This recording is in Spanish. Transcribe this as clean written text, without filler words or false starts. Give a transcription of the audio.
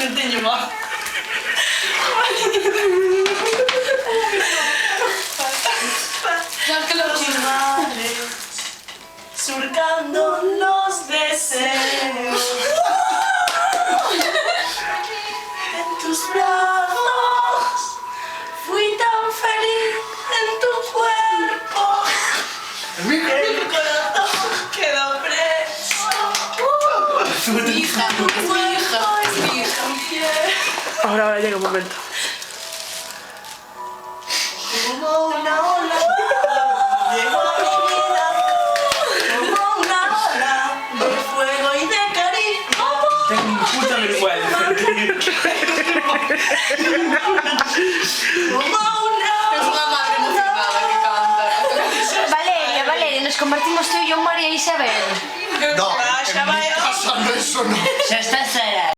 non teño má. Ya que lo surcando los deseos en tus brazos, fui tan feliz en tu cuerpo, el corazón quedó preso. Hija, Tu cuerpo es mi piel. Ahora llega un momento. Como una ola, llegó a mi vida, como una ola de fuego y de cariño. Tengo puta vergüenza. Como una es una madre emocionada que canta. Valeria, Valeria, nos convertimos tú y yo en María Isabel. No, Ya en mi vaya. casa no, eso no. Xa está Sara.